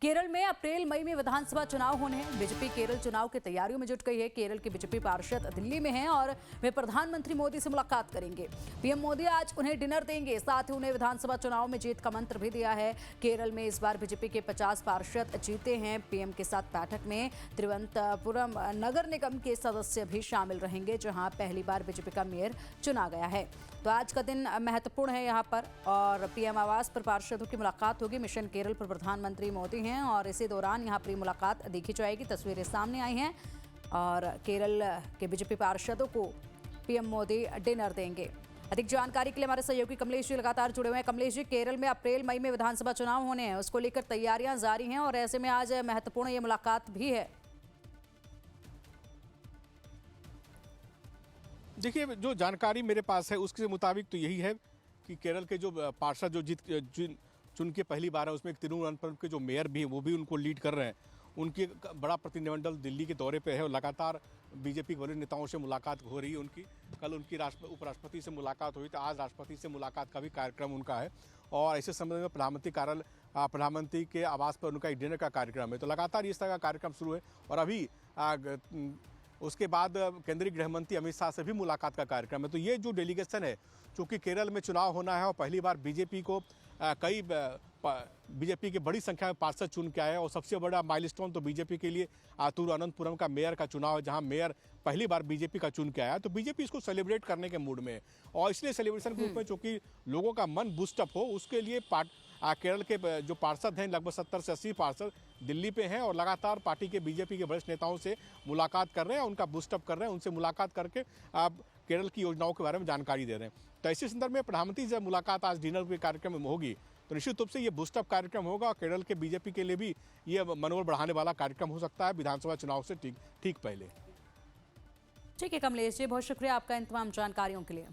केरल में अप्रैल मई में विधानसभा चुनाव होने हैं। बीजेपी केरल चुनाव की तैयारियों में जुट गई है। केरल के बीजेपी पार्षद दिल्ली में हैं और वे प्रधानमंत्री मोदी से मुलाकात करेंगे। पीएम मोदी आज उन्हें डिनर देंगे, साथ ही उन्हें विधानसभा चुनाव में जीत का मंत्र भी दिया है। केरल में इस बार बीजेपी के 50 पार्षद जीते हैं। पीएम के साथ बैठक में तिरुवनंतपुरम नगर निगम के सदस्य भी शामिल रहेंगे, जहां पहली बार बीजेपी का मेयर चुना गया है। तो आज का दिन महत्वपूर्ण है यहाँ पर, और पीएम आवास पर पार्षदों की मुलाकात होगी। मिशन केरल पर प्रधानमंत्री मोदी हैं और इसी दौरान यहाँ पर मुलाकात देखी जाएगी। तस्वीरें सामने आई हैं और केरल के बीजेपी पार्षदों को पीएम मोदी डिनर देंगे। अधिक जानकारी के लिए हमारे सहयोगी कमलेश जी लगातार जुड़े हुए हैं। कमलेश जी, केरल में अप्रैल मई में विधानसभा चुनाव होने हैं, उसको लेकर तैयारियां जारी हैं और ऐसे में आज महत्वपूर्ण ये मुलाकात भी है। देखिए, जो जानकारी मेरे पास है उसके मुताबिक तो यही है कि केरल के जो पार्षद जो चुन के पहली बार है, उसमें तिरुवनंतपुरम के जो मेयर भी हैं वो भी उनको लीड कर रहे हैं। उनकी बड़ा प्रतिनिधिमंडल दिल्ली के दौरे पे है और लगातार बीजेपी के वरिष्ठ नेताओं से मुलाकात हो रही है उनकी। कल उनकी उपराष्ट्रपति से मुलाकात हुई, तो आज राष्ट्रपति से मुलाकात का भी कार्यक्रम उनका है और ऐसे समय में प्रधानमंत्री के आवास पर उनका एक डिनर का कार्यक्रम है। तो लगातार इस तरह का कार्यक्रम शुरू है और अभी उसके बाद केंद्रीय गृह मंत्री अमित शाह से भी मुलाकात का कार्यक्रम है। तो ये जो डेलीगेशन है, चूँकि केरल में चुनाव होना है और पहली बार बीजेपी को बीजेपी के बड़ी संख्या में पार्षद चुन के आए और सबसे बड़ा माइलस्टोन तो बीजेपी के लिए तिरुवनंतपुरम का मेयर का चुनाव है, जहां मेयर पहली बार बीजेपी का चुन के आया। तो बीजेपी इसको सेलिब्रेट करने के मूड में है और इसलिए सेलिब्रेशन के रूप में चूँकि लोगों का मन बूस्टअप हो, उसके लिए केरल के जो पार्षद हैं, लगभग 70 से 80 पार्षद दिल्ली पे हैं और लगातार पार्टी के बीजेपी के वरिष्ठ नेताओं से मुलाकात कर रहे हैं, उनका बूस्टअप कर रहे हैं, उनसे मुलाकात करके केरल की योजनाओं के बारे में जानकारी दे रहे हैं। तो ऐसे संदर्भ में प्रधानमंत्री से मुलाकात आज डिनर के कार्यक्रम में होगी, तो निश्चित रूप से ये बूस्टअप कार्यक्रम होगा और केरल के बीजेपी के लिए भी ये मनोबल बढ़ाने वाला कार्यक्रम हो सकता है विधानसभा चुनाव से ठीक पहले। ठीक है कमलेश जी, बहुत शुक्रिया आपका इन तमाम जानकारियों के लिए।